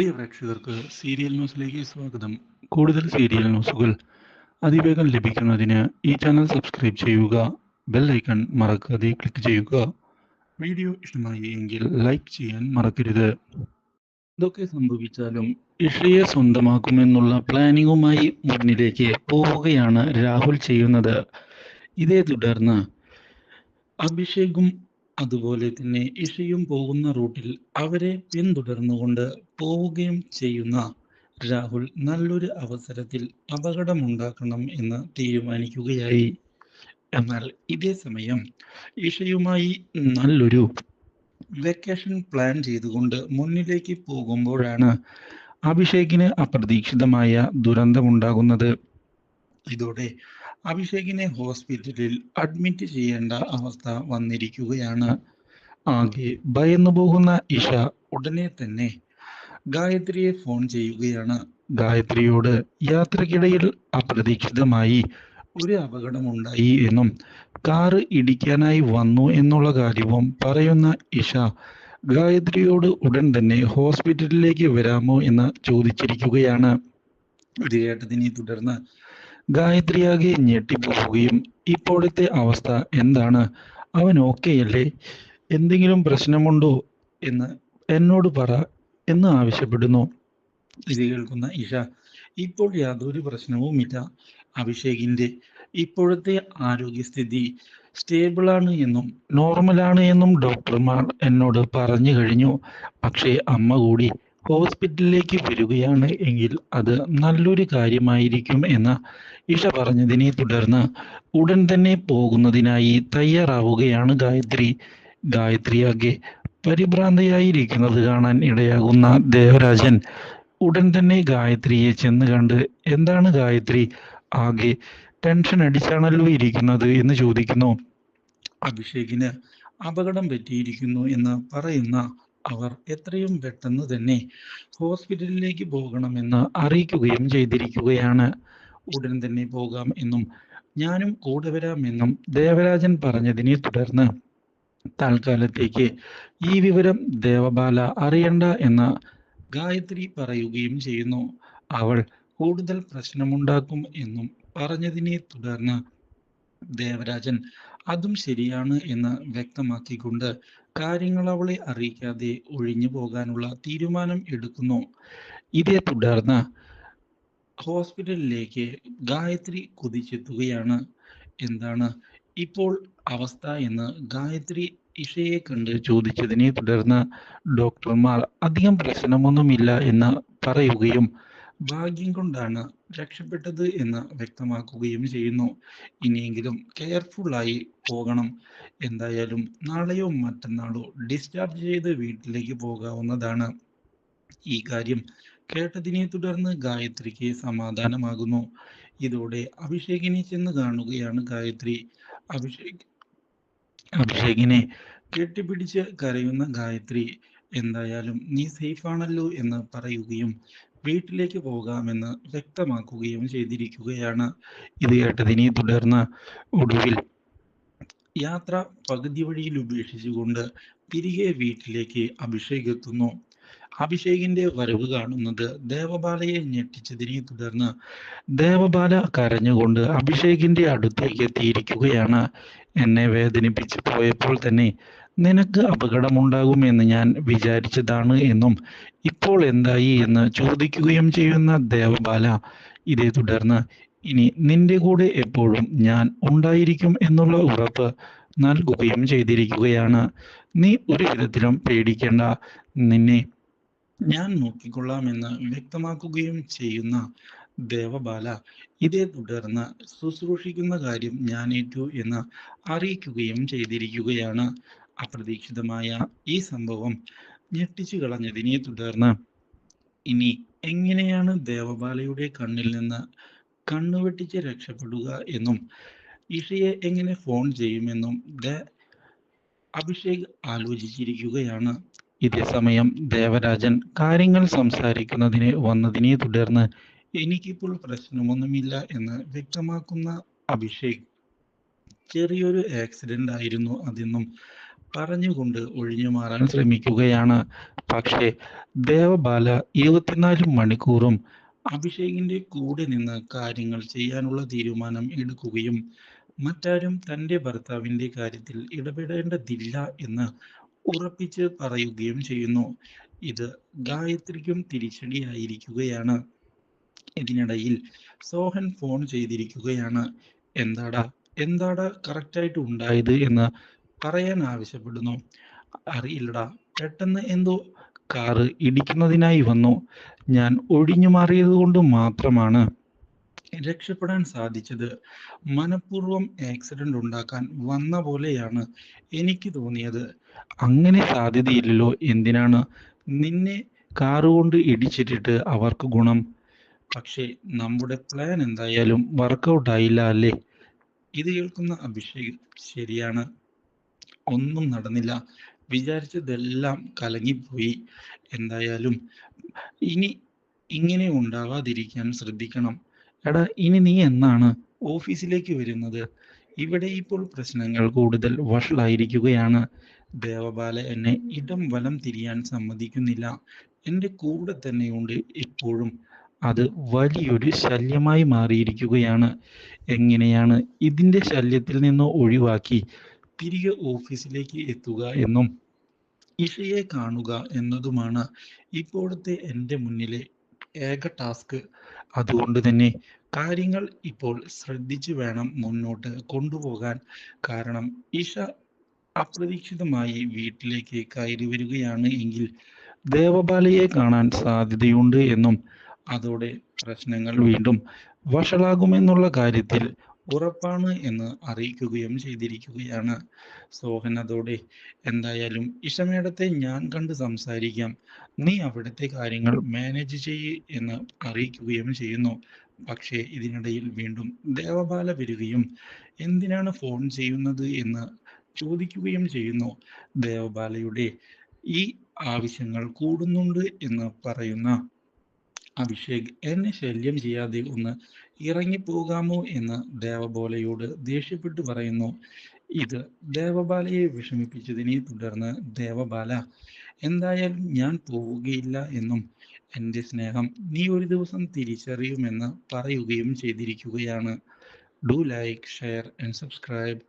പ്രിയ പ്രേക്ഷകർക്ക് സീരിയൽ ന്യൂസിലേക്ക് സ്വാഗതം. കൂടുതൽ സീരിയൽ ന്യൂസുകൾ അതിവേഗം ലഭിക്കുന്നതിന് ഈ ചാനൽ സബ്സ്ക്രൈബ് ചെയ്യുക. ബെൽ ഐക്കൺ മറക്കാതെ ക്ലിക്ക് ചെയ്യുക. വീഡിയോ ഇഷ്ടമായി എങ്കിൽ ലൈക്ക് ചെയ്യാൻ മറക്കരുത്. ഇതൊക്കെ സംഭവിച്ചാലും ഇഷയെ സ്വന്തമാക്കുമെന്നുള്ള പ്ലാനിങ്ങുമായി മുന്നിലേക്ക് പോവുകയാണ് രാഹുൽ ചെയ്യുന്നത്. ഇതേ തുടർന്ന് അഭിഷേകും അതുപോലെ തന്നെ ഇഷയും പോകുന്ന റൂട്ടിൽ അവരെ പിന്തുടർന്നുകൊണ്ട് പോവുകയും ചെയ്യുന്ന രാഹുൽ നല്ലൊരു അവസരത്തിൽ അപകടമുണ്ടാക്കണം എന്ന് തീരുമാനിക്കുകയായി. എന്നാൽ ഇതേ സമയം ഇഷയുമായി നല്ലൊരു വെക്കേഷൻ പ്ലാൻ ചെയ്തുകൊണ്ട് മുന്നിലേക്ക് പോകുമ്പോഴാണ് അഭിഷേകിന് അപ്രതീക്ഷിതമായ ദുരന്തമുണ്ടാകുന്നത്. ഇതോടെ അഭിഷേകിനെ ഹോസ്പിറ്റലിൽ അഡ്മിറ്റ് ചെയ്യേണ്ട അവസ്ഥ വന്നിരിക്കുകയാണ്. ആകെ ഭയന്നു പോകുന്ന ഇഷ ഉടനെ തന്നെ ഗായത്രിയെ ഫോൺ ചെയ്യുകയാണ്. ഗായത്രിയോട് യാത്രക്കിടയിൽ അപ്രതീക്ഷിതമായി ഒരു അപകടമുണ്ടായി എന്നും കാറ് ഇടിക്കാനായി വന്നു എന്നുള്ള കാര്യവും പറയുന്ന ഇഷ ഗായത്രിയോട് ഉടൻ തന്നെ ഹോസ്പിറ്റലിലേക്ക് വരാമോ എന്ന് ചോദിച്ചിരിക്കുകയാണ്. ഇത് കേട്ടതിനെ തുടർന്ന് ഗായത്രിയാകെ ഞെട്ടിപ്പോവുകയും ഇപ്പോഴത്തെ അവസ്ഥ എന്താണ്, അവൻ ഓക്കെയല്ലേ, എന്തെങ്കിലും പ്രശ്നമുണ്ടോ എന്ന് എന്നോട് പറ എന്ന് ആവശ്യപ്പെടുന്നു. ഇത് കേൾക്കുന്ന ഇഷ ഇപ്പോൾ യാതൊരു പ്രശ്നവുമില്ല, അഭിഷേകിന്റെ ഇപ്പോഴത്തെ ആരോഗ്യസ്ഥിതി സ്റ്റേബിളാണ് എന്നും നോർമലാണ് എന്നും ഡോക്ടർമാർ എന്നോട് പറഞ്ഞു കഴിഞ്ഞു. പക്ഷേ അമ്മ കൂടി ഹോസ്പിറ്റലിലേക്ക് വരികയാണ് എങ്കിൽ അത് നല്ലൊരു കാര്യമായിരിക്കും എന്ന് ഇഷ പറഞ്ഞതിനെ തുടർന്ന് ഉടൻ തന്നെ പോകുന്നതിനായി തയ്യാറാവുകയാണ് ഗായത്രി. ഗായത്രിയാകെ പരിഭ്രാന്തയായിരിക്കുന്നത് കാണാൻ ഇടയാകുന്ന ദേവരാജൻ ഉടൻ തന്നെ ഗായത്രിയെ ചെന്ന് കണ്ട് എന്താണ് ഗായത്രി, ആകെ ടെൻഷൻ അടിച്ചാണല്ലോ ഇരിക്കുന്നത് എന്ന് ചോദിക്കുന്നു. അഭിഷേകിന് അപകടം പറ്റിയിരിക്കുന്നു എന്ന് പറയുന്ന അവർ എത്രയും പെട്ടെന്ന് തന്നെ ഹോസ്പിറ്റലിലേക്ക് പോകണമെന്ന് അറിയിക്കുകയും ചെയ്തിരിക്കുകയാണ്. ഉടൻ തന്നെ പോകാം എന്നും ഞാനും കൂടെ വരാമെന്നും ദേവരാജൻ പറഞ്ഞതിനെ തുടർന്ന് തൽക്കാലത്തേക്ക് ഈ വിവരം ദേവബാല അറിയണ്ട എന്ന് ഗായത്രി പറയുകയും ചെയ്യുന്നു. അവൾ കൂടുതൽ പ്രശ്നമുണ്ടാക്കും എന്നും പറഞ്ഞതിനെ തുടർന്ന് ദേവരാജൻ അതും ശരിയാണ് എന്ന് വ്യക്തമാക്കിക്കൊണ്ട് കാര്യങ്ങൾ അവളെ അറിയിക്കാതെ ഒഴിഞ്ഞു പോകാനുള്ള തീരുമാനം എടുക്കുന്നു. ഇതേ തുടർന്ന് ഹോസ്പിറ്റലിലേക്ക് ഗായത്രി കുതിച്ചെത്തുകയാണ്. എന്താണ് ഇപ്പോൾ അവസ്ഥ എന്ന് ഗായത്രി ഇഷയെ കണ്ട് ചോദിച്ചതിനെ തുടർന്ന് ഡോക്ടർമാർ അധികം പ്രശ്നമൊന്നുമില്ല എന്ന് പറയുകയും ഭാഗ്യം കൊണ്ടാണ് രക്ഷപ്പെട്ടത് എന്ന് വ്യക്തമാക്കുകയും ചെയ്യുന്നു. ഇനിയെങ്കിലും കെയർഫുള്ളായി പോകണം, എന്തായാലും നാളെയോ മറ്റന്നാളോ ഡിസ്ചാർജ് ചെയ്ത് വീട്ടിലേക്ക് പോകാവുന്നതാണ്. ഈ കാര്യം കേട്ടതിനെ തുടർന്ന് ഗായത്രിക്ക് സമാധാനമാകുന്നു. ഇതോടെ അഭിഷേകിനെ ചെന്ന് കാണുകയാണ് ഗായത്രി. അഭിഷേകിനെ കെട്ടിപ്പിടിച്ച് കരയുന്ന ഗായത്രി എന്തായാലും നീ സേഫ് ആണല്ലോ എന്ന് പറയുകയും വീട്ടിലേക്ക് പോകാമെന്ന് വ്യക്തമാക്കുകയും ചെയ്തിരിക്കുകയാണ്. ഇത് കേട്ടതിനെ തുടർന്ന് ഒടുവിൽ യാത്ര പകുതി വഴിയിൽ ഉപേക്ഷിച്ചുകൊണ്ട് തിരികെ വീട്ടിലേക്ക് അഭിഷേക് എത്തുന്നു. അഭിഷേകിന്റെ വരവ് കാണുന്നത് ദേവബാലയെ ഞെട്ടിച്ചതിനെ തുടർന്ന് ദേവബാല കരഞ്ഞുകൊണ്ട് അഭിഷേകിന്റെ അടുത്തേക്ക് എത്തിയിരിക്കുകയാണ്. എന്നെ വേദനിപ്പിച്ചു പോയപ്പോൾ തന്നെ നിനക്ക് അപകടമുണ്ടാകുമെന്ന് ഞാൻ വിചാരിച്ചതാണ് എന്നും ഇപ്പോൾ എന്തായി എന്ന് ചോദിക്കുകയും ചെയ്യുന്ന ദേവബാല ഇതേ തുടർന്ന് ഇനി നിന്റെ കൂടെ എപ്പോഴും ഞാൻ ഉണ്ടായിരിക്കും എന്നുള്ള ഉറപ്പ് നൽകുകയും ചെയ്തിരിക്കുകയാണ്. നീ ഒരു വിധത്തിലും പേടിക്കേണ്ട, നിന്നെ ഞാൻ നോക്കിക്കൊള്ളാമെന്ന് വ്യക്തമാക്കുകയും ചെയ്യുന്ന ദേവബാല ഇതേ തുടർന്ന് ശുശ്രൂഷിക്കുന്ന കാര്യം ഞാൻ ഏറ്റു എന്ന് അറിയിക്കുകയും ചെയ്തിരിക്കുകയാണ്. അപ്രതീക്ഷിതമായ ഈ സംഭവം ഞെട്ടിച്ചു കളഞ്ഞതിനെ തുടർന്ന് ഇനി എങ്ങനെയാണ് ദേവബാലയുടെ കണ്ണിൽ നിന്ന് കണ്ണുവെട്ടിച്ച് രക്ഷപ്പെടുക എന്നും ഇഷയെ എങ്ങനെ ഫോൺ ചെയ്യുമെന്നും അഭിഷേക് ആലോചിച്ചിരിക്കുകയാണ്. ഇതേ സമയം ദേവരാജൻ കാര്യങ്ങൾ സംസാരിക്കുന്നതിന് വന്നതിനെ തുടർന്ന് എനിക്കിപ്പോൾ പ്രശ്നമൊന്നുമില്ല എന്ന് വ്യക്തമാക്കുന്ന അഭിഷേക് ചെറിയൊരു ആക്സിഡന്റ് ആയിരുന്നു അതെന്നും പറഞ്ഞുകൊണ്ട് ഒഴിഞ്ഞു മാറാൻ ശ്രമിക്കുകയാണ്. പക്ഷേ ദേവബാല 24 മണിക്കൂറും അഭിഷേകിന്റെ കൂടെ നിന്ന് കാര്യങ്ങൾ ചെയ്യാനുള്ള തീരുമാനം എടുക്കുകയും മറ്റാരും തന്റെ ഭർത്താവിന്റെ കാര്യത്തിൽ ഇടപെടേണ്ടതില്ല എന്ന് ഉറപ്പിച്ച് പറയുകയും ചെയ്യുന്നു. ഇത് ഗായത്രിക്കും തിരിച്ചടിയായിരിക്കുകയാണ്. ഇതിനിടയിൽ സോഹൻ ഫോൺ ചെയ്തിരിക്കുകയാണ്. എന്താടാ എന്താടാ കറക്റ്റായിട്ട് ഉണ്ടായത് എന്ന് പറയാൻ ആവശ്യപ്പെടുന്നു. അറിയില്ലടാ, പെട്ടെന്ന് എന്തോ കാറ് ഇടിക്കുന്നതിനായി വന്നു. ഞാൻ ഒഴിഞ്ഞു മാറിയത് കൊണ്ട് മാത്രമാണ് രക്ഷപ്പെടാൻ സാധിച്ചത്. മനഃപൂർവ്വം ആക്സിഡന്റ് ഉണ്ടാക്കാൻ വന്ന പോലെയാണ് എനിക്ക് തോന്നിയത്. അങ്ങനെ സാധ്യതയില്ലല്ലോ. എന്തിനാണ് നിന്നെ കാറുകൊണ്ട് ഇടിച്ചിട്ടിട്ട് അവർക്ക് ഗുണം? പക്ഷേ നമ്മുടെ പ്ലാൻ എന്തായാലും വർക്കൗട്ട് ആയില്ല അല്ലേ? ഇത് കേൾക്കുന്ന അഭിഷേക് ശരിയാണ്, ഒന്നും നടന്നില്ല, വിചാരിച്ചതെല്ലാം കലങ്ങിപ്പോയി. എന്തായാലും ഇനി ഇങ്ങനെ ഉണ്ടാവാതിരിക്കാൻ ശ്രദ്ധിക്കണം. എടാ, ഇനി നീ എന്നാണ് ഓഫീസിലേക്ക് വരുന്നത്? ഇവിടെ ഇപ്പോൾ പ്രശ്നങ്ങൾ കൂടുതൽ വഷളായിരിക്കുകയാണ്. ദേവബാല എന്നെ ഇടം വലം തിരിയാൻ സമ്മതിക്കുന്നില്ല. എൻ്റെ കൂടെ തന്നെയുണ്ട് ഇപ്പോഴും. അത് വലിയൊരു ശല്യമായി മാറിയിരിക്കുകയാണ്. എങ്ങനെയാണ് ഇതിൻ്റെ ശല്യത്തിൽ നിന്ന് ഒഴിവാക്കി തിരികെ ഓഫീസിലേക്ക് എത്തുക എന്നും ഇഷയെ കാണുക എന്നതുമാണ് ഇപ്പോഴത്തെ എൻ്റെ മുന്നിലെ ഏക ടാസ്ക്. അതുകൊണ്ട് തന്നെ കാര്യങ്ങൾ ഇപ്പോൾ ശ്രദ്ധിച്ചു വേണം മുന്നോട്ട് കൊണ്ടുപോകാൻ. കാരണം ഇഷ അപ്രതീക്ഷിതമായി വീട്ടിലേക്ക് കയറി വരികയാണ് എങ്കിൽ ദേവബാലയെ കാണാൻ സാധ്യതയുണ്ട് എന്നും അതോടെ പ്രശ്നങ്ങൾ വീണ്ടും വഷളാകുമെന്നുള്ള കാര്യത്തിൽ ഉറപ്പാണ് എന്ന് അറിയിക്കുകയും ചെയ്തിരിക്കുകയാണ് സോഹൻ. അതോടെ എന്തായാലും ഇഷ മേഡത്തെ ഞാൻ കണ്ട് സംസാരിക്കാം, നീ അവിടുത്തെ കാര്യങ്ങൾ മാനേജ് ചെയ്യ് എന്ന് അറിയിക്കുകയും ചെയ്യുന്നു. പക്ഷേ ഇതിനിടയിൽ വീണ്ടും ദേവബാല വരികയും എന്തിനാണ് ഫോൺ ചെയ്യുന്നത് എന്ന് ചോദിക്കുകയും ചെയ്യുന്നു. ദേവബാലയുടെ ഈ ആവശ്യങ്ങൾ കൂടുന്നുണ്ട് എന്ന് പറയുന്ന അഭിഷേക് എന്നെ ശല്യം ചെയ്യാതെ ഒന്ന് ഇറങ്ങിപ്പോകാമോ എന്ന് ദേവബാലയോട് ദേഷ്യപ്പെട്ട് പറയുന്നു. ഇത് ദേവബാലയെ വിഷമിപ്പിച്ചതിനെ തുടർന്ന് ദേവബാല എന്തായാലും ഞാൻ പോവുകയില്ല എന്നും എൻ്റെ സ്നേഹം നീ ഒരു ദിവസം തിരിച്ചറിയുമെന്ന് പറയുകയും ചെയ്തിരിക്കുകയാണ്. Do like, share and subscribe.